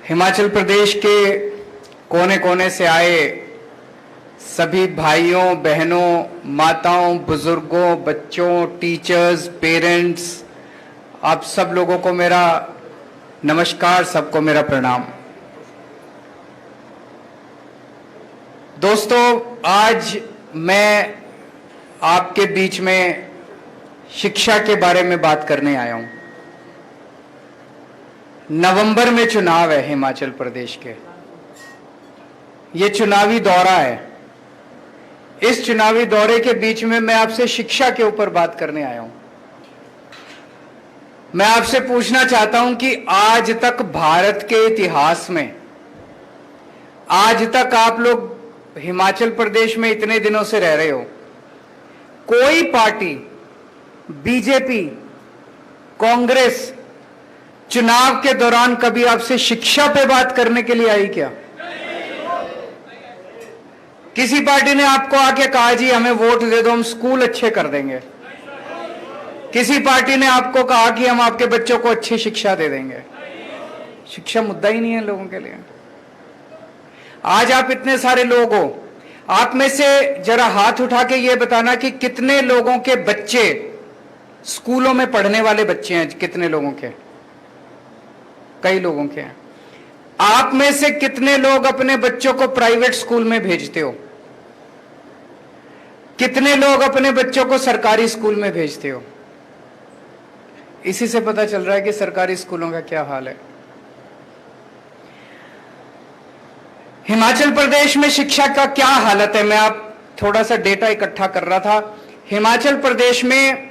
हिमाचल प्रदेश के कोने कोने से आए सभी भाइयों बहनों, माताओं, बुजुर्गों, बच्चों, टीचर्स, पेरेंट्स, आप सब लोगों को मेरा नमस्कार, सबको मेरा प्रणाम। दोस्तों, आज मैं आपके बीच में शिक्षा के बारे में बात करने आया हूं। नवंबर में चुनाव है हिमाचल प्रदेश के। ये चुनावी दौरा है। इस चुनावी दौरे के बीच में मैं आपसे शिक्षा के ऊपर बात करने आया हूं। मैं आपसे पूछना चाहता हूं कि आज तक भारत के इतिहास में, आज तक आप लोग हिमाचल प्रदेश में इतने दिनों से रह रहे हो, कोई पार्टी, बीजेपी, कांग्रेस चुनाव के दौरान कभी आपसे शिक्षा पे बात करने के लिए आई क्या? किसी पार्टी ने आपको आके कहा जी हमें वोट दे दो, हम स्कूल अच्छे कर देंगे? किसी पार्टी ने आपको कहा कि हम आपके बच्चों को अच्छी शिक्षा दे देंगे? शिक्षा मुद्दा ही नहीं है लोगों के लिए। आज आप इतने सारे लोग हो, आप में से जरा हाथ उठा के ये बताना कि कितने लोगों के बच्चे स्कूलों में पढ़ने वाले बच्चे हैं? कितने लोगों के? कई लोगों के हैं। आप में से कितने लोग अपने बच्चों को प्राइवेट स्कूल में भेजते हो? कितने लोग अपने बच्चों को सरकारी स्कूल में भेजते हो? इसी से पता चल रहा है कि सरकारी स्कूलों का क्या हाल है। हिमाचल प्रदेश में शिक्षा का क्या हालत है, मैं आप थोड़ा सा डेटा इकट्ठा कर रहा था। हिमाचल प्रदेश में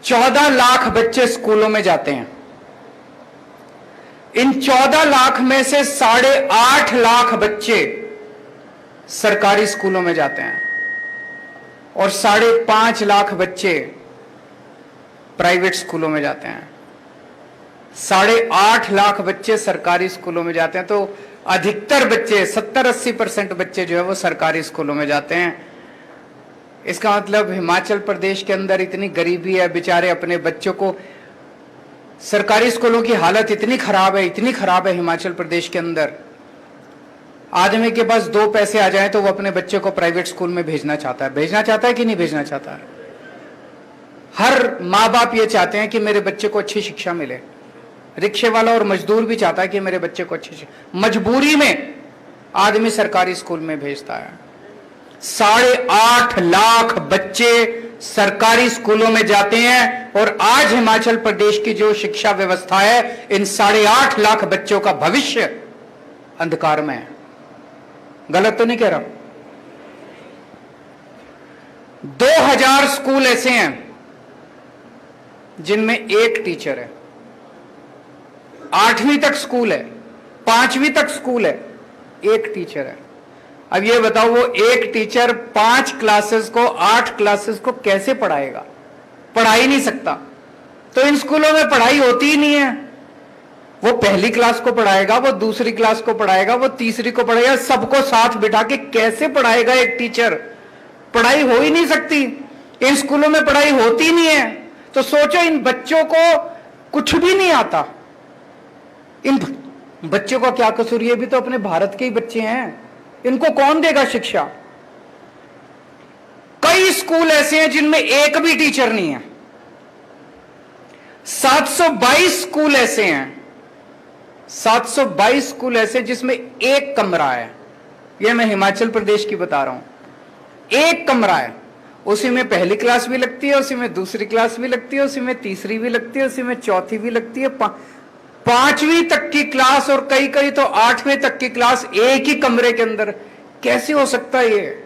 14 लाख बच्चे स्कूलों में जाते हैं। इन 14 लाख में से 8.5 लाख बच्चे सरकारी स्कूलों में जाते हैं और 5.5 लाख बच्चे प्राइवेट स्कूलों में जाते हैं। 8.5 लाख बच्चे सरकारी स्कूलों में जाते हैं, तो अधिकतर बच्चे, 70-80% बच्चे जो है वो सरकारी स्कूलों में जाते हैं। इसका मतलब हिमाचल प्रदेश के अंदर इतनी गरीबी है, बेचारे अपने बच्चों को, सरकारी स्कूलों की हालत इतनी खराब है हिमाचल प्रदेश के अंदर। आदमी के पास 2 पैसे आ जाएं तो वो अपने बच्चे को प्राइवेट स्कूल में भेजना चाहता है कि नहीं भेजना चाहता है? हर माँ बाप ये चाहते हैं कि मेरे बच्चे को अच्छी शिक्षा मिले। रिक्शे वाला और मजदूर भी चाहता है कि मेरे बच्चे को अच्छी शिक्षा, मजबूरी में आदमी सरकारी स्कूल में भेजता है। 8.5 लाख बच्चे सरकारी स्कूलों में जाते हैं और आज हिमाचल प्रदेश की जो शिक्षा व्यवस्था है, इन 8.5 लाख बच्चों का भविष्य अंधकार में है। गलत तो नहीं कह रहा? 2000 स्कूल ऐसे हैं जिनमें एक टीचर है। 8वीं तक स्कूल है, 5वीं तक स्कूल है, एक टीचर है। अब ये बताओ, वो एक टीचर 5 क्लासेस को, 8 क्लासेस को कैसे पढ़ाएगा? पढ़ा ही नहीं सकता। तो इन स्कूलों में पढ़ाई होती ही नहीं है। वो पहली क्लास को पढ़ाएगा, वो दूसरी क्लास को पढ़ाएगा, वो तीसरी को पढ़ाएगा, सबको साथ बिठा के कैसे पढ़ाएगा एक टीचर? पढ़ाई हो ही नहीं सकती। इन स्कूलों में पढ़ाई होती नहीं है। तो सोचो, इन बच्चों को कुछ भी नहीं आता। इन बच्चों का क्या कसूर? ये भी तो अपने भारत के ही बच्चे हैं, इनको कौन देगा शिक्षा? कई स्कूल ऐसे हैं जिनमें एक भी टीचर नहीं है। 722 स्कूल ऐसे हैं, 722 स्कूल ऐसे जिसमें एक कमरा है। यह मैं हिमाचल प्रदेश की बता रहा हूं। एक कमरा है, उसी में पहली क्लास भी लगती है, उसी में दूसरी क्लास भी लगती है, उसी में तीसरी भी लगती है, उसी में चौथी भी लगती है, 5वीं तक की क्लास और कई कई तो 8वीं तक की क्लास एक ही कमरे के अंदर। कैसे हो सकता है? ये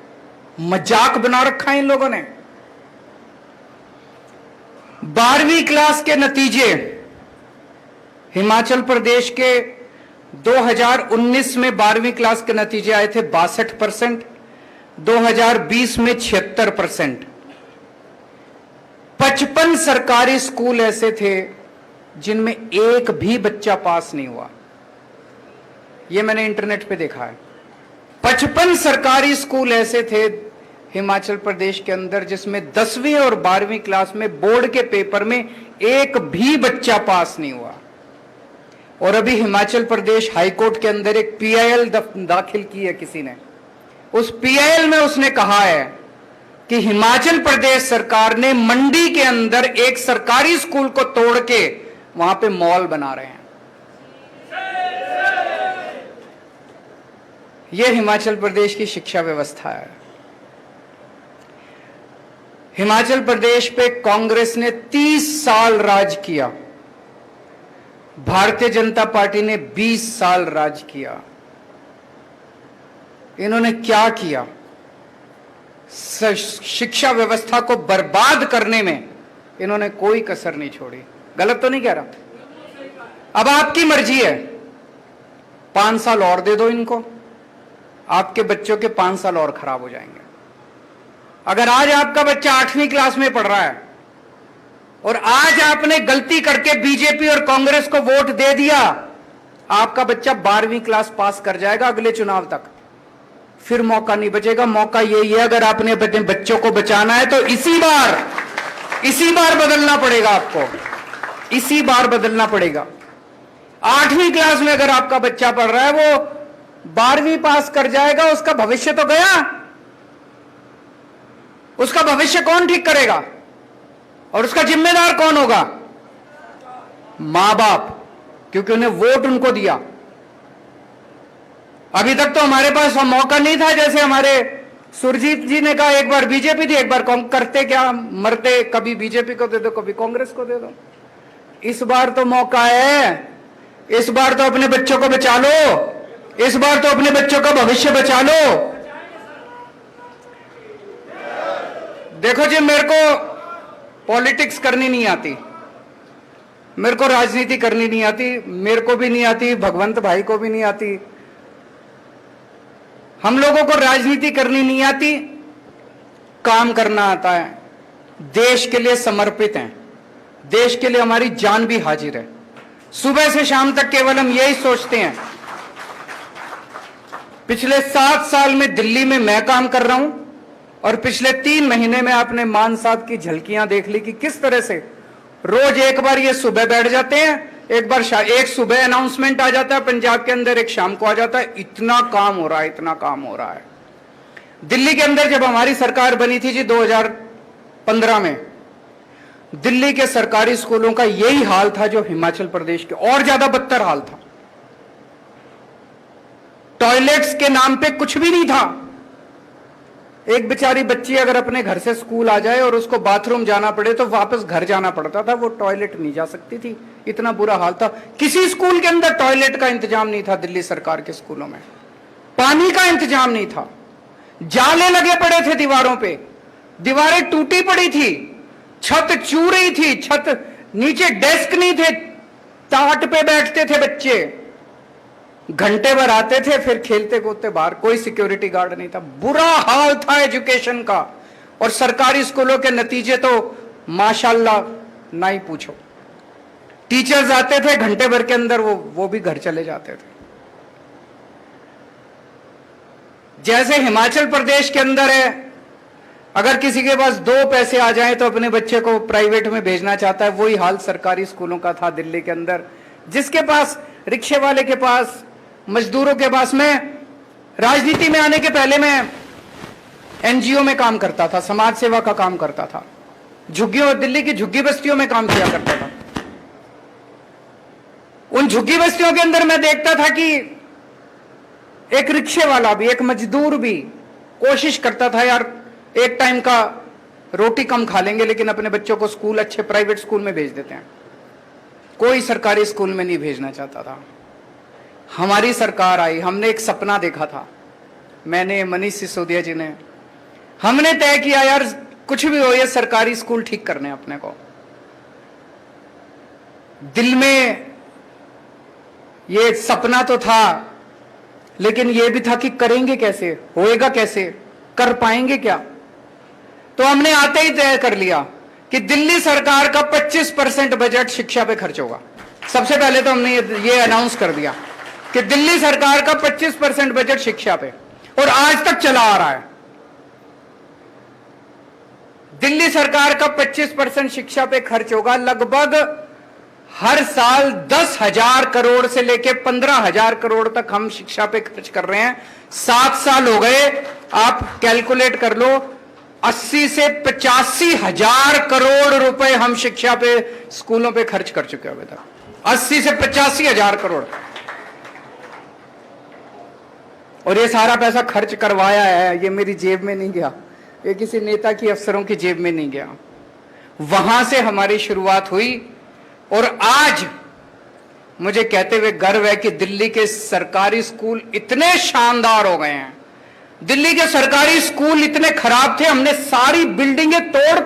मजाक बना रखा है इन लोगों ने। 12वीं क्लास के नतीजे हिमाचल प्रदेश के 2019 में 12वीं क्लास के नतीजे आए थे 62%, 2020 में 76%। 55 सरकारी स्कूल ऐसे थे जिनमें एक भी बच्चा पास नहीं हुआ। यह मैंने इंटरनेट पे देखा है। 55 सरकारी स्कूल ऐसे थे हिमाचल प्रदेश के अंदर जिसमें 10वीं और 12वीं क्लास में बोर्ड के पेपर में एक भी बच्चा पास नहीं हुआ। और अभी हिमाचल प्रदेश हाईकोर्ट के अंदर एक पीआईएल दाखिल की है किसी ने। उस पीआईएल में उसने कहा है कि हिमाचल प्रदेश सरकार ने मंडी के अंदर एक सरकारी स्कूल को तोड़ के वहां पे मॉल बना रहे हैं। यह हिमाचल प्रदेश की शिक्षा व्यवस्था है। हिमाचल प्रदेश पे कांग्रेस ने 30 साल राज किया, भारतीय जनता पार्टी ने 20 साल राज किया। इन्होंने क्या किया? शिक्षा व्यवस्था को बर्बाद करने में इन्होंने कोई कसर नहीं छोड़ी। गलत तो नहीं कह रहा? अब आपकी मर्जी है, 5 साल और दे दो इनको, आपके बच्चों के 5 साल और खराब हो जाएंगे। अगर आज आपका बच्चा 8वीं क्लास में पढ़ रहा है और आज आपने गलती करके बीजेपी और कांग्रेस को वोट दे दिया, आपका बच्चा 12वीं क्लास पास कर जाएगा अगले चुनाव तक, फिर मौका नहीं बचेगा। मौका यही है, अगर आपने अपने बच्चों को बचाना है तो इसी बार बदलना पड़ेगा आपको, इसी बार बदलना पड़ेगा। 8वीं क्लास में अगर आपका बच्चा पढ़ रहा है, वो 12वीं पास कर जाएगा, उसका भविष्य तो गया। उसका भविष्य कौन ठीक करेगा और उसका जिम्मेदार कौन होगा? मां बाप, क्योंकि उन्हें वोट उनको दिया। अभी तक तो हमारे पास मौका नहीं था, जैसे हमारे सुरजीत जी ने कहा, एक बार बीजेपी थी, एक बार करते क्या मरते, कभी बीजेपी को दे दो, कभी कांग्रेस को दे दो। इस बार तो मौका है, इस बार तो अपने बच्चों को बचा लो, इस बार तो अपने बच्चों का भविष्य बचा लो। देखो जी, मेरे को पॉलिटिक्स करनी नहीं आती, मेरे को राजनीति करनी नहीं आती, मेरे को भी नहीं आती, भगवंत भाई को भी नहीं आती। हम लोगों को राजनीति करनी नहीं आती, काम करना आता है। देश के लिए समर्पित हैं, देश के लिए हमारी जान भी हाजिर है। सुबह से शाम तक केवल हम यही सोचते हैं। पिछले 7 साल में दिल्ली में मैं काम कर रहा हूं और पिछले 3 महीने में आपने मान साहब की झलकियां देख ली कि किस तरह से रोज एक बार ये सुबह बैठ जाते हैं, एक सुबह अनाउंसमेंट आ जाता है पंजाब के अंदर, एक शाम को आ जाता है। इतना काम हो रहा है, इतना काम हो रहा है। दिल्ली के अंदर जब हमारी सरकार बनी थी जी 2015 में, दिल्ली के सरकारी स्कूलों का यही हाल था जो हिमाचल प्रदेश के, और ज्यादा बदतर हाल था। टॉयलेट्स के नाम पे कुछ भी नहीं था। एक बेचारी बच्ची अगर अपने घर से स्कूल आ जाए और उसको बाथरूम जाना पड़े तो वापस घर जाना पड़ता था, वो टॉयलेट नहीं जा सकती थी, इतना बुरा हाल था। किसी स्कूल के अंदर टॉयलेट का इंतजाम नहीं था। दिल्ली सरकार के स्कूलों में पानी का इंतजाम नहीं था, जाले लगे पड़े थे दीवारों पे, दीवारें टूटी पड़ी थी, छत चू रही थी, छत नीचे डेस्क नहीं थे, टाट पे बैठते थे बच्चे, घंटे भर आते थे, फिर खेलते कूदते बाहर, कोई सिक्योरिटी गार्ड नहीं था। बुरा हाल था एजुकेशन का। और सरकारी स्कूलों के नतीजे तो माशाल्लाह ना ही पूछो। टीचर्स आते थे, घंटे भर के अंदर वो भी घर चले जाते थे। जैसे हिमाचल प्रदेश के अंदर है, अगर किसी के पास 2 पैसे आ जाए तो अपने बच्चे को प्राइवेट में भेजना चाहता है, वही हाल सरकारी स्कूलों का था दिल्ली के अंदर। जिसके पास, रिक्शे वाले के पास, मजदूरों के पास, में राजनीति में आने के पहले मैं एनजीओ में काम करता था, समाज सेवा का काम करता था, झुग्गियों, दिल्ली की झुग्गी बस्तियों में काम किया करता था। उन झुग्गी बस्तियों के अंदर मैं देखता था कि एक रिक्शे वाला भी, एक मजदूर भी कोशिश करता था, यार एक टाइम का रोटी कम खा लेंगे लेकिन अपने बच्चों को स्कूल, अच्छे प्राइवेट स्कूल में भेज देते हैं। कोई सरकारी स्कूल में नहीं भेजना चाहता था। हमारी सरकार आई, हमने एक सपना देखा था, मैंने, मनीष सिसोदिया जी ने, हमने तय किया यार कुछ भी हो, ये सरकारी स्कूल ठीक करने अपने को। दिल में ये सपना तो था, लेकिन ये भी था कि करेंगे कैसे, होएगा कैसे, कर पाएंगे क्या। तो हमने आते ही तय कर लिया कि दिल्ली सरकार का 25% बजट शिक्षा पे खर्च होगा। सबसे पहले तो हमने ये अनाउंस कर दिया कि दिल्ली सरकार का 25% बजट शिक्षा पे, और आज तक चला आ रहा है। दिल्ली सरकार का 25% शिक्षा पे खर्च होगा। लगभग हर साल 10,000 करोड़ से लेके 15,000 करोड़ तक हम शिक्षा पे खर्च कर रहे हैं। 7 साल हो गए, आप कैलकुलेट कर लो, 80 से 85,000 करोड़ रुपए हम शिक्षा पे, स्कूलों पे खर्च कर चुके हैं अभी तक। 80 से 85,000 करोड़। और ये सारा पैसा खर्च करवाया है, ये मेरी जेब में नहीं गया, ये किसी नेता की, अफसरों की जेब में नहीं गया। वहां से हमारी शुरुआत हुई और आज मुझे कहते हुए गर्व है कि दिल्ली के सरकारी स्कूल इतने शानदार हो गए हैं। दिल्ली के सरकारी स्कूल इतने खराब थे, हमने सारी बिल्डिंगें तोड़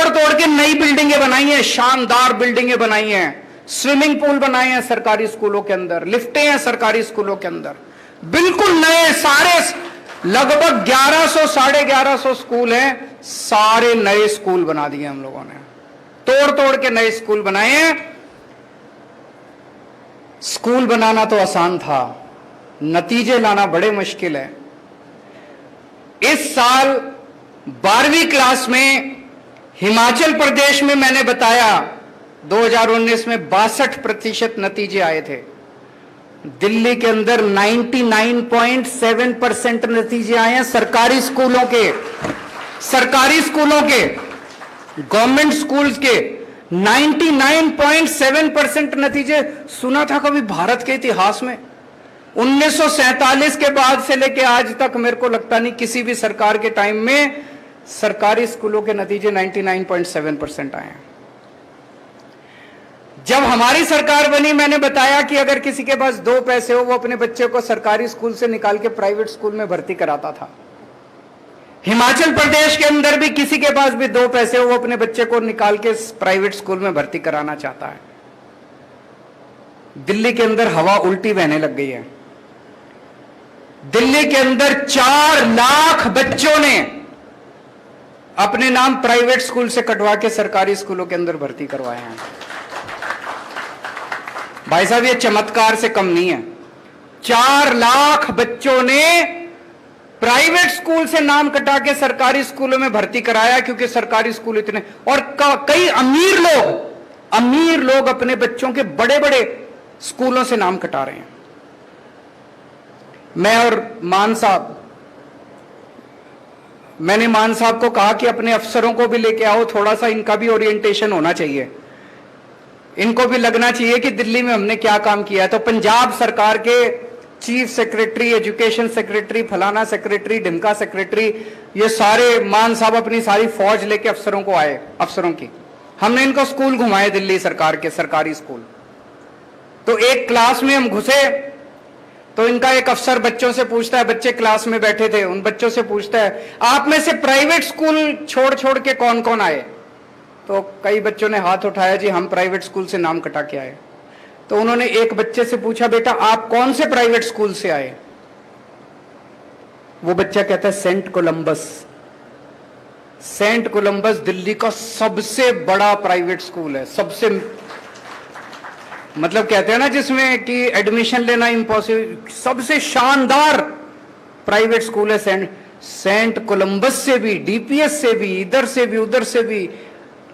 तोड़ के नई बिल्डिंगें बनाई हैं, शानदार बिल्डिंगें बनाई हैं, स्विमिंग पूल बनाए हैं सरकारी स्कूलों के अंदर, लिफ्टें हैं सरकारी स्कूलों के अंदर, बिल्कुल नए सारे, लगभग 1100 1150 स्कूल हैं, सारे नए स्कूल बना दिए हम लोगों ने, तोड़ के नए स्कूल बनाए हैं। स्कूल बनाना तो आसान था, नतीजे लाना बड़े मुश्किल है। इस साल 12वीं क्लास में हिमाचल प्रदेश में मैंने बताया 2019 में 62% नतीजे आए थे। दिल्ली के अंदर 99.7% नतीजे आए हैं सरकारी स्कूलों के, गवर्नमेंट स्कूल्स के 99.7% नतीजे। सुना था कभी भारत के इतिहास में 1947 के बाद से लेके आज तक मेरे को लगता नहीं किसी भी सरकार के टाइम में सरकारी स्कूलों के नतीजे 99.7% आए हैं। जब हमारी सरकार बनी, मैंने बताया कि अगर किसी के पास 2 पैसे हो, वो अपने बच्चे को सरकारी स्कूल से निकाल के प्राइवेट स्कूल में भर्ती कराता था। हिमाचल प्रदेश के अंदर भी किसी के पास भी 2 पैसे हो, वो अपने बच्चे को निकाल के प्राइवेट स्कूल में भर्ती कराना चाहता है। दिल्ली के अंदर हवा उल्टी बहने लग गई है। दिल्ली के अंदर 4 लाख बच्चों ने अपने नाम प्राइवेट स्कूल से कटवा के सरकारी स्कूलों के अंदर भर्ती करवाए हैं। भाई साहब, ये चमत्कार से कम नहीं है। 4 लाख बच्चों ने प्राइवेट स्कूल से नाम कटा के सरकारी स्कूलों में भर्ती कराया, क्योंकि सरकारी स्कूल इतने, और कई अमीर लोग अपने बच्चों के बड़े बड़े स्कूलों से नाम कटा रहे हैं। मैंने मान साहब को कहा कि अपने अफसरों को भी लेके आओ, थोड़ा सा इनका भी ओरिएंटेशन होना चाहिए, इनको भी लगना चाहिए कि दिल्ली में हमने क्या काम किया है। तो पंजाब सरकार के चीफ सेक्रेटरी, एजुकेशन सेक्रेटरी, फलाना सेक्रेटरी, ढिमका सेक्रेटरी, ये सारे मान साहब अपनी सारी फौज लेके अफसरों को आए, अफसरों की। हमने इनको स्कूल घुमाए, दिल्ली सरकार के सरकारी स्कूल। तो एक क्लास में हम घुसे तो इनका एक अफसर बच्चों से पूछता है, बच्चे क्लास में बैठे थे, उन बच्चों से पूछता है, आप में से प्राइवेट स्कूल छोड़ के कौन कौन आए? तो कई बच्चों ने हाथ उठाया, जी हम प्राइवेट स्कूल से नाम कटा के आए। तो उन्होंने एक बच्चे से पूछा, बेटा आप कौन से प्राइवेट स्कूल से आए? वो बच्चा कहता है Saint Columbus. Saint Columbus Delhi का सबसे बड़ा प्राइवेट स्कूल है, सबसे, मतलब कहते हैं ना जिसमें कि एडमिशन लेना इम्पॉसिबल, सबसे शानदार प्राइवेट स्कूल है सेंट कोलंबस से भी, डीपीएस से भी, इधर से भी उधर से भी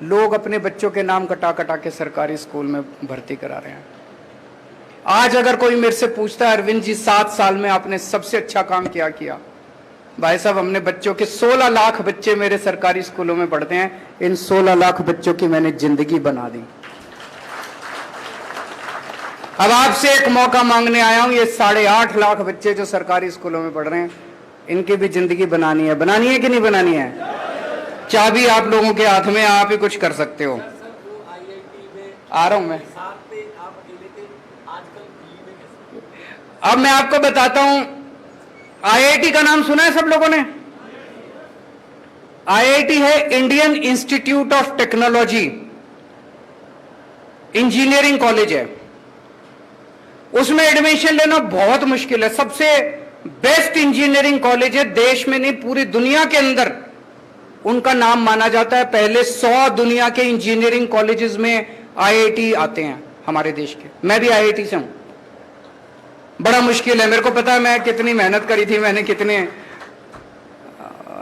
लोग अपने बच्चों के नाम कटा के सरकारी स्कूल में भर्ती करा रहे हैं। आज अगर कोई मेरे से पूछता है, अरविंद जी 7 साल में आपने सबसे अच्छा काम क्या किया? भाई साहब, हमने बच्चों के 16 लाख बच्चे मेरे सरकारी स्कूलों में पढ़ते हैं, इन 16 लाख बच्चों की मैंने जिंदगी बना दी। अब आपसे एक मौका मांगने आया हूं, ये 8.5 लाख बच्चे जो सरकारी स्कूलों में पढ़ रहे हैं, इनकी भी जिंदगी बनानी है कि नहीं बनानी है? चाबी आप लोगों के हाथ में, आप ही कुछ कर सकते हो। आ रहा हूं मैं, अब मैं आपको बताता हूं। आईआईटी का नाम सुना है सब लोगों ने? आईआईटी है Indian institute of technology, engineering college है। उसमें एडमिशन लेना बहुत मुश्किल है, सबसे बेस्ट इंजीनियरिंग कॉलेज है, देश में नहीं पूरी दुनिया के अंदर उनका नाम माना जाता है। पहले 100 दुनिया के इंजीनियरिंग कॉलेजेस में आईआईटी आते हैं हमारे देश के। मैं भी आईआईटी से हूं। बड़ा मुश्किल है, मेरे को पता है मैं कितनी मेहनत करी थी, मैंने कितने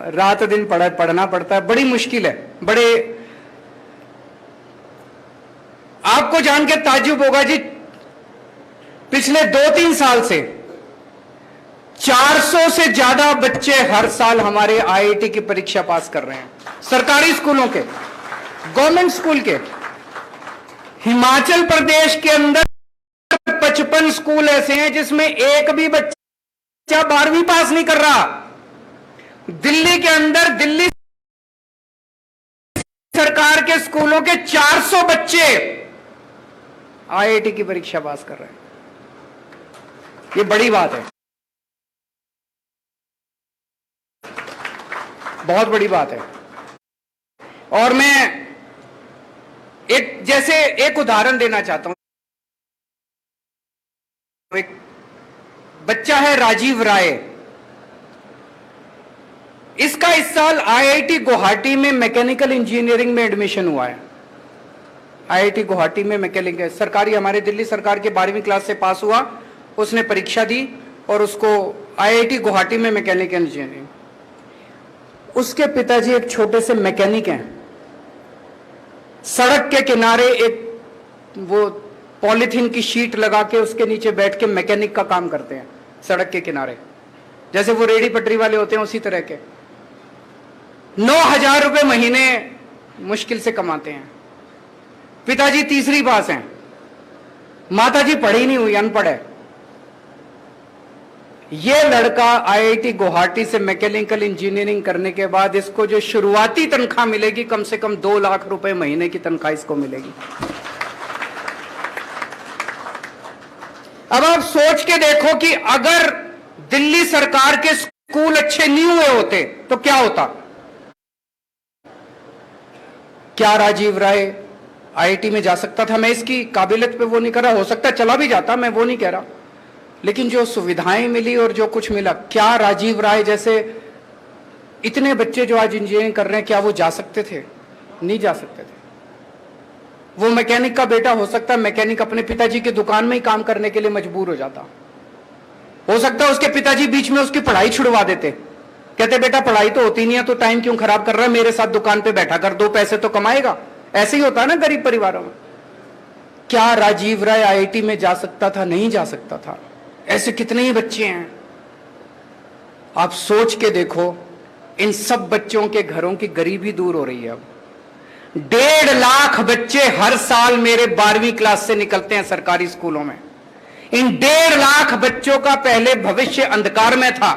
रात दिन पढ़ना पड़ता है, बड़ी मुश्किल है। बड़े आपको जान के ताज्जुब होगा जी, पिछले 2-3 साल से 400 से ज्यादा बच्चे हर साल हमारे आईआईटी की परीक्षा पास कर रहे हैं, सरकारी स्कूलों के, गवर्नमेंट स्कूल के। हिमाचल प्रदेश के अंदर 55 स्कूल ऐसे हैं जिसमें एक भी बच्चा 12वीं पास नहीं कर रहा। दिल्ली के अंदर दिल्ली सरकार के स्कूलों के 400 बच्चे आईआईटी की परीक्षा पास कर रहे हैं। ये बड़ी बात है, बहुत बड़ी बात है। और मैं एक उदाहरण देना चाहता हूं। एक बच्चा है राजीव राय, इसका इस साल आईआईटी गुवाहाटी में मैकेनिकल इंजीनियरिंग में एडमिशन हुआ है। आईआईटी गुवाहाटी में मैकेनिकल, सरकारी, हमारे दिल्ली सरकार के 12वीं क्लास से पास हुआ, उसने परीक्षा दी और उसको आईआईटी गुवाहाटी में मैकेनिकल इंजीनियरिंग। उसके पिताजी एक छोटे से मैकेनिक हैं। सड़क के किनारे एक वो पॉलीथीन की शीट लगा के उसके नीचे बैठ के मैकेनिक का काम करते हैं, सड़क के किनारे, जैसे वो रेडी पटरी वाले होते हैं उसी तरह के। 9,000 रुपए महीने मुश्किल से कमाते हैं। पिताजी तीसरी पास हैं, माताजी पढ़ी नहीं हुई, अनपढ़ है। ये लड़का आईआईटी गुवाहाटी से मैकेनिकल इंजीनियरिंग करने के बाद इसको जो शुरुआती तनख्वाह मिलेगी, कम से कम 2 लाख रुपए महीने की तनख्वाह इसको मिलेगी। अब आप सोच के देखो कि अगर दिल्ली सरकार के स्कूल अच्छे नहीं हुए होते तो क्या होता। क्या राजीव राय आईआईटी में जा सकता था? मैं इसकी काबिलियत पे वो नहीं कर रहा, हो सकता चला भी जाता, मैं वो नहीं कह रहा, लेकिन जो सुविधाएं मिली और जो कुछ मिला, क्या राजीव राय जैसे इतने बच्चे जो आज इंजीनियरिंग कर रहे हैं, क्या वो जा सकते थे? नहीं जा सकते थे। वो मैकेनिक का बेटा हो सकता है मैकेनिक अपने पिताजी की दुकान में ही काम करने के लिए मजबूर हो जाता। हो सकता है उसके पिताजी बीच में उसकी पढ़ाई छुड़वा देते, कहते बेटा पढ़ाई तो होती नहीं है तो टाइम क्यों खराब कर रहा है, मेरे साथ दुकान पे बैठा कर, 2 पैसे तो कमाएगा। ऐसे ही होता है ना गरीब परिवारों में। क्या राजीव राय आईआईटी में जा सकता था? नहीं जा सकता था। ऐसे कितने ही बच्चे हैं, आप सोच के देखो। इन सब बच्चों के घरों की गरीबी दूर हो रही है। अब 1.5 लाख बच्चे हर साल मेरे 12वीं क्लास से निकलते हैं सरकारी स्कूलों में। इन 1.5 लाख बच्चों का पहले भविष्य अंधकार में था,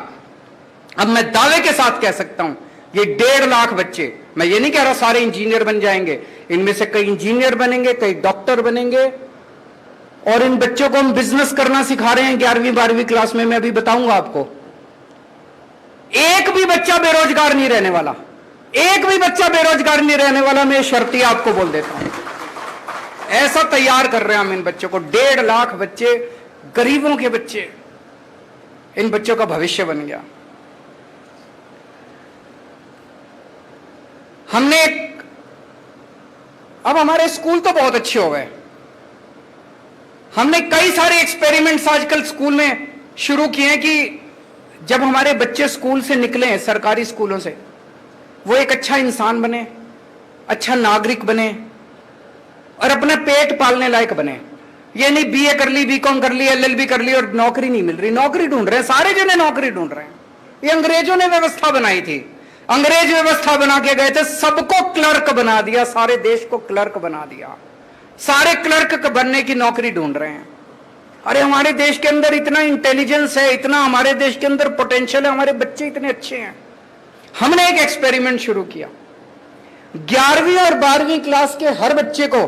अब मैं दावे के साथ कह सकता हूं ये 1.5 लाख बच्चे, मैं ये नहीं कह रहा सारे इंजीनियर बन जाएंगे, इनमें से कई इंजीनियर बनेंगे, कई डॉक्टर बनेंगे। और इन बच्चों को हम बिजनेस करना सिखा रहे हैं 11वीं 12वीं क्लास में। मैं अभी बताऊंगा आपको, एक भी बच्चा बेरोजगार नहीं रहने वाला, एक भी बच्चा बेरोजगार नहीं रहने वाला। मैं शर्ती आपको बोल देता हूं, ऐसा तैयार कर रहे हैं हम इन बच्चों को। 1.5 लाख बच्चे, गरीबों के बच्चे, इन बच्चों का भविष्य बन गया। हमने अब हमारे स्कूल तो बहुत अच्छे हो गए, हमने कई सारे एक्सपेरिमेंट्स आजकल स्कूल में शुरू किए हैं कि जब हमारे बच्चे स्कूल से निकले, सरकारी स्कूलों से, वो एक अच्छा इंसान बने, अच्छा नागरिक बने और अपना पेट पालने लायक बने। ये नहीं बीए कर ली, बीकॉम कर ली, एलएलबी कर ली और नौकरी नहीं मिल रही। नौकरी ढूंढ रहे हैं, सारे जने नौकरी ढूंढ रहे हैं। ये अंग्रेजों ने व्यवस्था बनाई थी, अंग्रेज व्यवस्था बना के गए थे, सबको क्लर्क बना दिया, सारे देश को क्लर्क बना दिया, सारे क्लर्क बनने की नौकरी ढूंढ रहे हैं। अरे हमारे देश के अंदर इतना इंटेलिजेंस है, इतना हमारे देश के अंदर पोटेंशियल है, हमारे बच्चे इतने अच्छे हैं। हमने एक एक्सपेरिमेंट शुरू किया, 11वीं और 12वीं क्लास के हर बच्चे को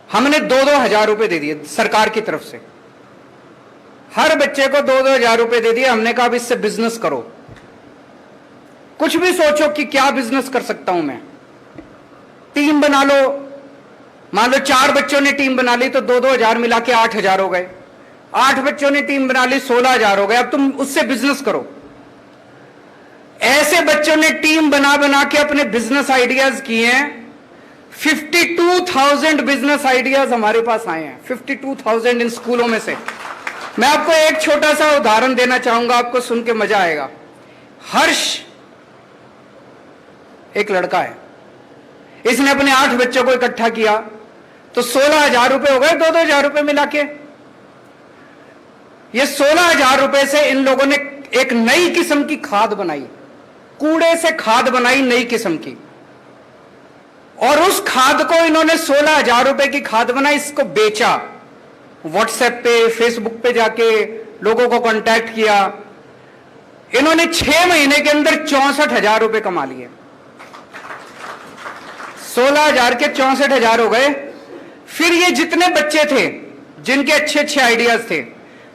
हमने 2-2 हजार रुपए दे दिए सरकार की तरफ से। हर बच्चे को 2-2 हजार रुपए दे दिए। हमने कहा अब इससे बिजनेस करो, कुछ भी सोचो कि क्या बिजनेस कर सकता हूं मैं। टीम बना लो, मान लो 4 बच्चों ने टीम बना ली तो 2-2 हजार मिला के 8 हजार हो गए। 8 बच्चों ने टीम बना ली, 16 हजार हो गए। अब तुम उससे बिजनेस करो। ऐसे बच्चों ने टीम बना बना के अपने बिजनेस आइडियाज किए हैं। 52,000 बिजनेस आइडियाज हमारे पास आए हैं, 52,000 इन स्कूलों में से। मैं आपको एक छोटा सा उदाहरण देना चाहूंगा, आपको सुन के मजा आएगा। हर्ष एक लड़का है, इसने अपने 8 बच्चों को इकट्ठा किया तो 16,000 रुपए हो गए, 2-2 रुपए मिला के। ये 16,000 रुपए से इन लोगों ने एक नई किस्म की खाद बनाई, कूड़े से खाद बनाई नई किस्म की, और उस खाद को इन्होंने 16,000 रुपए की खाद बनाई, इसको बेचा। व्हाट्सएप पे, फेसबुक पे जाके लोगों को कांटेक्ट किया। इन्होंने 6 महीने के अंदर 64,000 रुपए कमा लिए। 16,000 के 64,000 हो गए। फिर ये जितने बच्चे थे जिनके अच्छे अच्छे आइडियाज थे,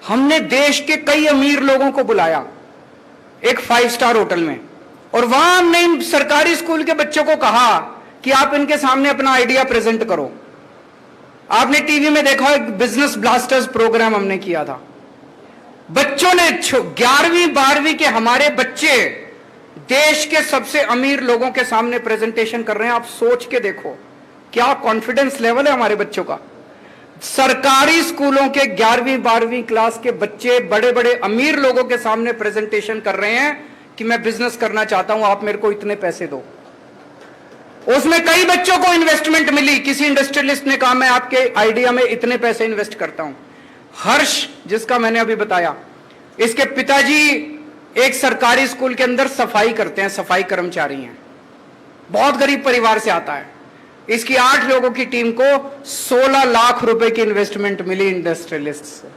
हमने देश के कई अमीर लोगों को बुलाया एक 5 स्टार होटल में, और वहां हमने इन सरकारी स्कूल के बच्चों को कहा कि आप इनके सामने अपना आइडिया प्रेजेंट करो। आपने टीवी में देखा, एक बिजनेस ब्लास्टर्स प्रोग्राम हमने किया था। बच्चों ने 11वीं 12वीं के हमारे बच्चे देश के सबसे अमीर लोगों के सामने प्रेजेंटेशन कर रहे हैं। आप सोच के देखो क्या कॉन्फिडेंस लेवल है हमारे बच्चों का। सरकारी स्कूलों के 11वीं 12वीं क्लास के बच्चे बड़े बड़े अमीर लोगों के सामने प्रेजेंटेशन कर रहे हैं कि मैं बिजनेस करना चाहता हूं, आप मेरे को इतने पैसे दो। उसमें कई बच्चों को इन्वेस्टमेंट मिली। किसी इंडस्ट्रियलिस्ट ने कहा मैं आपके आइडिया में इतने पैसे इन्वेस्ट करता हूं। हर्ष, जिसका मैंने अभी बताया, इसके पिताजी एक सरकारी स्कूल के अंदर सफाई करते हैं, सफाई कर्मचारी हैं, बहुत गरीब परिवार से आता है। इसकी 8 लोगों की टीम को 16 लाख रुपए की इन्वेस्टमेंट मिली इंडस्ट्रियलिस्ट से।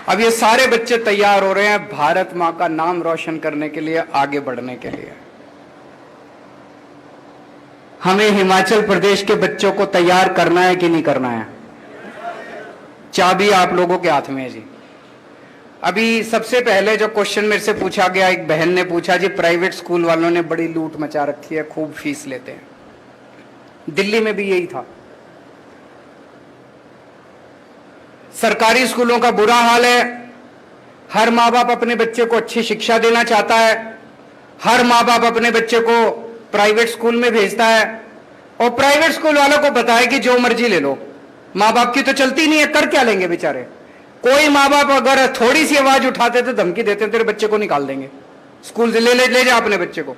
अब ये सारे बच्चे तैयार हो रहे हैं भारत मां का नाम रोशन करने के लिए, आगे बढ़ने के लिए। हमें हिमाचल प्रदेश के बच्चों को तैयार करना है कि नहीं करना है? चाबी आप लोगों के हाथ में है जी। अभी सबसे पहले जो क्वेश्चन मेरे से पूछा गया, एक बहन ने पूछा जी प्राइवेट स्कूल वालों ने बड़ी लूट मचा रखी है, खूब फीस लेते हैं। दिल्ली में भी यही था। सरकारी स्कूलों का बुरा हाल है। हर माँ बाप अपने बच्चे को अच्छी शिक्षा देना चाहता है, हर माँ बाप अपने बच्चे को प्राइवेट स्कूल में भेजता है, और प्राइवेट स्कूल वालों को पता है कि जो मर्जी ले लो, माँ बाप की तो चलती नहीं है, कर क्या लेंगे बेचारे। कोई माँ बाप अगर थोड़ी सी आवाज उठाते तो धमकी देते, तेरे बच्चे को निकाल देंगे स्कूल से, ले जा अपने बच्चे को।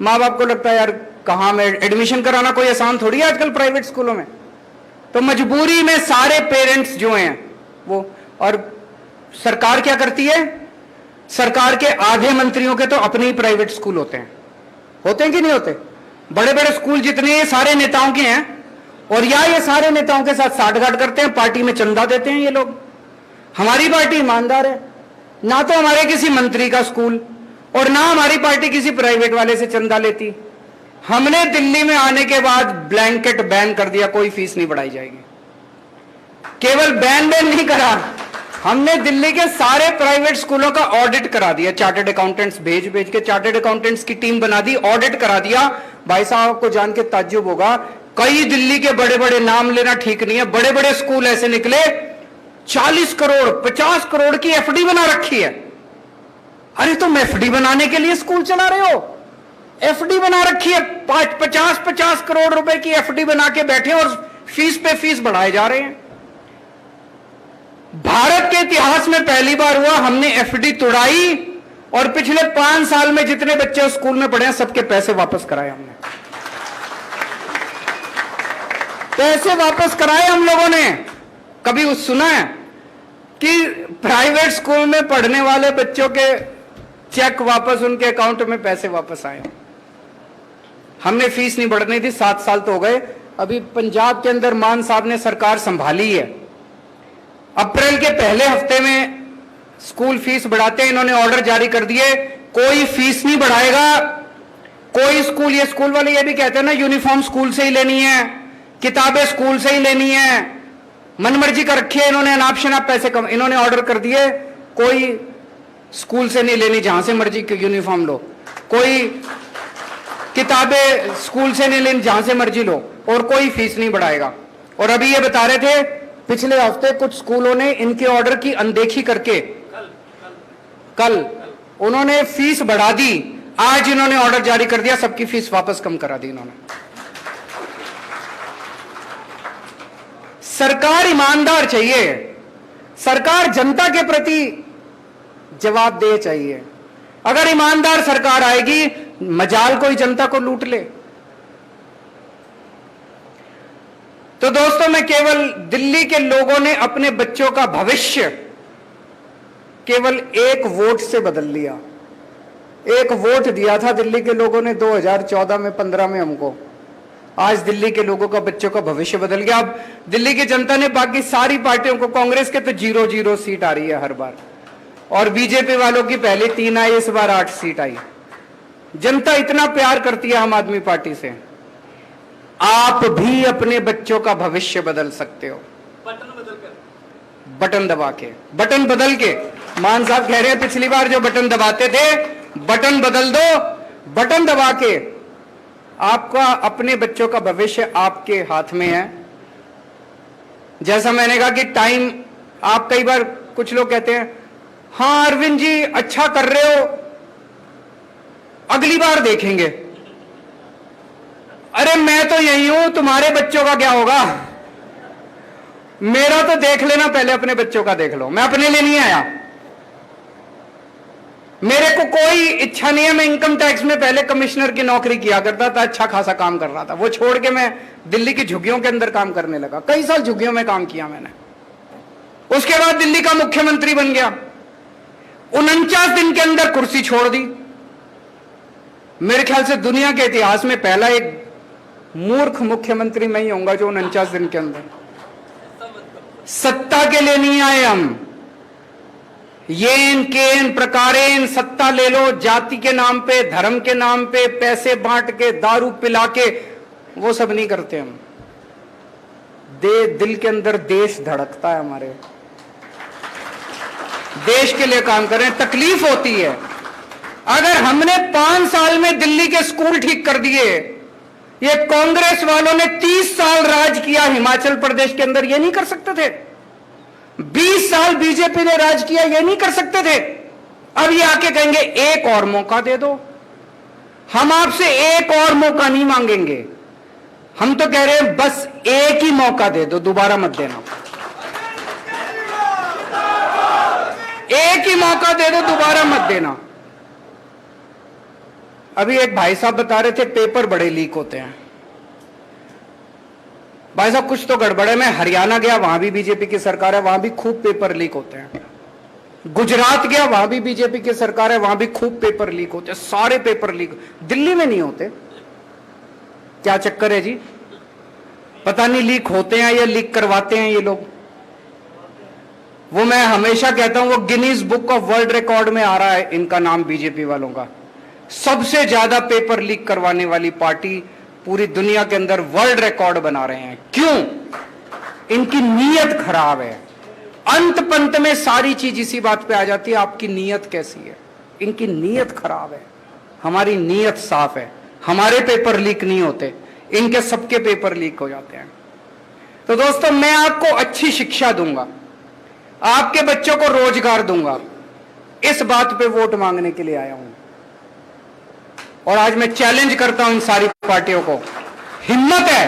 माँ बाप को लगता है यार कहाँ में एडमिशन कराना कोई आसान थोड़ी है आजकल प्राइवेट स्कूलों में। तो मजबूरी में सारे पेरेंट्स जो हैं वो, और सरकार क्या करती है, सरकार के आधे मंत्रियों के तो अपने ही प्राइवेट स्कूल होते हैं कि नहीं होते? बड़े बड़े स्कूल जितने सारे नेताओं के हैं, और या ये सारे नेताओं के साथ साठगांठ करते हैं, पार्टी में चंदा देते हैं ये लोग। हमारी पार्टी ईमानदार है, ना तो हमारे किसी मंत्री का स्कूल और ना हमारी पार्टी किसी प्राइवेट वाले से चंदा लेती। हमने दिल्ली में आने के बाद ब्लैंकेट बैन कर दिया, कोई फीस नहीं बढ़ाई जाएगी। केवल बैन नहीं करा, हमने दिल्ली के सारे प्राइवेट स्कूलों का ऑडिट करा दिया। चार्टर्ड अकाउंटेंट्स भेज के चार्टर्ड अकाउंटेंट्स की टीम बना दी, ऑडिट करा दिया। भाई साहब को जान के ताज्जुब होगा, कई दिल्ली के बड़े बड़े, नाम लेना ठीक नहीं है, बड़े बड़े स्कूल ऐसे निकले 40 करोड़ 50 करोड़ की एफडी बना रखी है। अरे तुम एफडी बनाने के लिए स्कूल चला रहे हो? एफडी बना रखी है, 50 करोड़ रुपए की एफडी बना के बैठे और फीस पे फीस बढ़ाए जा रहे हैं। भारत के इतिहास में पहली बार हुआ, हमने एफडी तोड़ाई और पिछले 5 साल में जितने बच्चे स्कूल में पढ़े हैं सबके पैसे वापस कराए हमने। पैसे वापस कराए हम लोगों ने। कभी सुना है कि प्राइवेट स्कूल में पढ़ने वाले बच्चों के चेक वापस उनके अकाउंट में पैसे वापस आए? हमने फीस नहीं बढ़ने दी, 7 साल तो हो गए। अभी पंजाब के अंदर मान साहब ने सरकार संभाली है, अप्रैल के पहले हफ्ते में स्कूल फीस बढ़ाते हैं। इन्होंने ऑर्डर जारी कर दिए, कोई फीस नहीं बढ़ाएगा कोई स्कूल। ये स्कूल वाले ये भी कहते हैं ना, यूनिफॉर्म स्कूल से ही लेनी है, किताबें स्कूल से ही लेनी है, मनमर्जी कर रखी है इन्होंने, अनाप शनाप पैसे कम। इन्होंने ऑर्डर कर दिए कोई स्कूल से नहीं लेनी, जहां से मर्जी यूनिफॉर्म लो, कोई किताबें स्कूल से नहीं लेनी, जहां से मर्जी लो, और कोई फीस नहीं बढ़ाएगा। और अभी ये बता रहे थे पिछले हफ्ते कुछ स्कूलों ने इनके ऑर्डर की अनदेखी करके कल उन्होंने फीस बढ़ा दी। आज इन्होंने ऑर्डर जारी कर दिया, सबकी फीस वापस कम करा दी इन्होंने। सरकार ईमानदार चाहिए, सरकार जनता के प्रति जवाबदेह चाहिए। अगर ईमानदार सरकार आएगी, मजाल कोई जनता को लूट ले, तो दोस्तों, मैं केवल दिल्ली के लोगों ने अपने बच्चों का भविष्य केवल एक वोट से बदल लिया। एक वोट दिया था दिल्ली के लोगों ने 2014 में, 15 में हमको। आज दिल्ली के लोगों का, बच्चों का भविष्य बदल गया। अब दिल्ली की जनता ने बाकी सारी पार्टियों को, कांग्रेस के तो 0-0 सीट आ रही है हर बार, और बीजेपी वालों की पहले 3 आई, इस बार 8 सीट आई। जनता इतना प्यार करती है आम आदमी पार्टी से। आप भी अपने बच्चों का भविष्य बदल सकते हो, बटन दबा के, बटन बदल के। मान साहब कह रहे हैं पिछली बार जो बटन दबाते थे, बटन बदल दो, बटन दबा के। आपका अपने बच्चों का भविष्य आपके हाथ में है। जैसा मैंने कहा कि टाइम, आप कई बार, कुछ लोग कहते हैं हाँ अरविंद जी अच्छा कर रहे हो, अगली बार देखेंगे। अरे मैं तो यही हूं, तुम्हारे बच्चों का क्या होगा? मेरा तो देख लेना, पहले अपने बच्चों का देख लो। मैं अपने लिए नहीं आया, मेरे को कोई इच्छा नहीं है। मैं इनकम टैक्स में पहले कमिश्नर की नौकरी किया करता था, अच्छा खासा काम कर रहा था। वो छोड़ के मैं दिल्ली की झुग्गियों के अंदर काम करने लगा। कई साल झुग्गियों में काम किया मैंने। उसके बाद दिल्ली का मुख्यमंत्री बन गया। 49 दिन के अंदर कुर्सी छोड़ दी। मेरे ख्याल से दुनिया के इतिहास में पहला एक मूर्ख मुख्यमंत्री मैं ही होऊंगा जो 49 दिन के अंदर। सत्ता के लिए नहीं आए हम, येन केन प्रकारेन सत्ता ले लो, जाति के नाम पे, धर्म के नाम पे, पैसे बांट के, दारू पिला के, वो सब नहीं करते हम। दिल के अंदर देश धड़कता है हमारे, देश के लिए काम करें। तकलीफ होती है। अगर हमने 5 साल में दिल्ली के स्कूल ठीक कर दिए, ये कांग्रेस वालों ने 30 साल राज किया हिमाचल प्रदेश के अंदर, ये नहीं कर सकते थे? 20 साल बीजेपी ने राज किया, ये नहीं कर सकते थे? अब ये आके कहेंगे एक और मौका दे दो। हम आपसे एक और मौका नहीं मांगेंगे, हम तो कह रहे हैं बस एक ही मौका दे दो, दोबारा मत देना। एक ही मौका दे दो, दोबारा मत देना। अभी एक भाई साहब बता रहे थे पेपर बड़े लीक होते हैं। भाई साहब कुछ तो गड़बड़ है। मैं हरियाणा गया, वहां भी बीजेपी की सरकार है, वहां भी खूब पेपर लीक होते हैं। गुजरात गया, वहां भी बीजेपी की सरकार है, वहां भी खूब पेपर लीक होते हैं। सारे पेपर लीक, दिल्ली में नहीं होते। क्या चक्कर है जी? पता नहीं लीक होते हैं या लीक करवाते हैं ये लोग। वो मैं हमेशा कहता हूं, वो Guinness book of world record में आ रहा है इनका नाम, बीजेपी वालों का। सबसे ज्यादा पेपर लीक करवाने वाली पार्टी पूरी दुनिया के अंदर वर्ल्ड रिकॉर्ड बना रहे हैं। क्यों? इनकी नीयत खराब है। अंत पंत में सारी चीज इसी बात पे आ जाती है, आपकी नीयत कैसी है। इनकी नीयत खराब है, हमारी नीयत साफ है। हमारे पेपर लीक नहीं होते, इनके सबके पेपर लीक हो जाते हैं। तो दोस्तों, मैं आपको अच्छी शिक्षा दूंगा, आपके बच्चों को रोजगार दूंगा, इस बात पे वोट मांगने के लिए आया हूं। और आज मैं चैलेंज करता हूं इन सारी पार्टियों को, हिम्मत है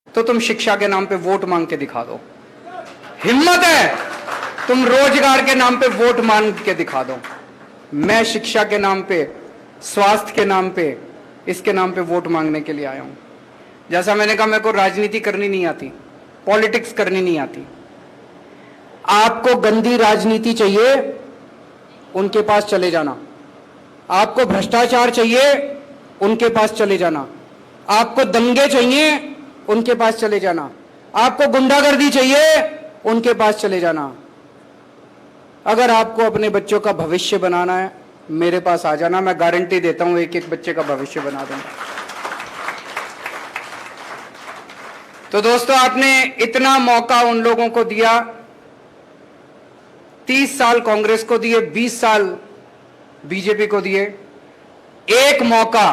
तो तुम शिक्षा के नाम पे वोट मांग के दिखा दो। हिम्मत है तुम रोजगार के नाम पे वोट मांग के दिखा दो। मैं शिक्षा के नाम पे, स्वास्थ्य के नाम पे, इसके नाम पे वोट मांगने के लिए आया हूं। जैसा मैंने कहा, मेरे को राजनीति करनी नहीं आती, पॉलिटिक्स करनी नहीं आती। आपको गंदी राजनीति चाहिए, उनके पास चले जाना। आपको भ्रष्टाचार चाहिए, उनके पास चले जाना। आपको दंगे चाहिए, उनके पास चले जाना। आपको गुंडागर्दी चाहिए, उनके पास चले जाना। अगर आपको अपने बच्चों का भविष्य बनाना है, मेरे पास आ जाना। मैं गारंटी देता हूं एक एक बच्चे का भविष्य बना दूंगा। तो दोस्तों, आपने इतना मौका उन लोगों को दिया, 30 साल कांग्रेस को दिए, 20 साल बीजेपी को दिए। एक मौका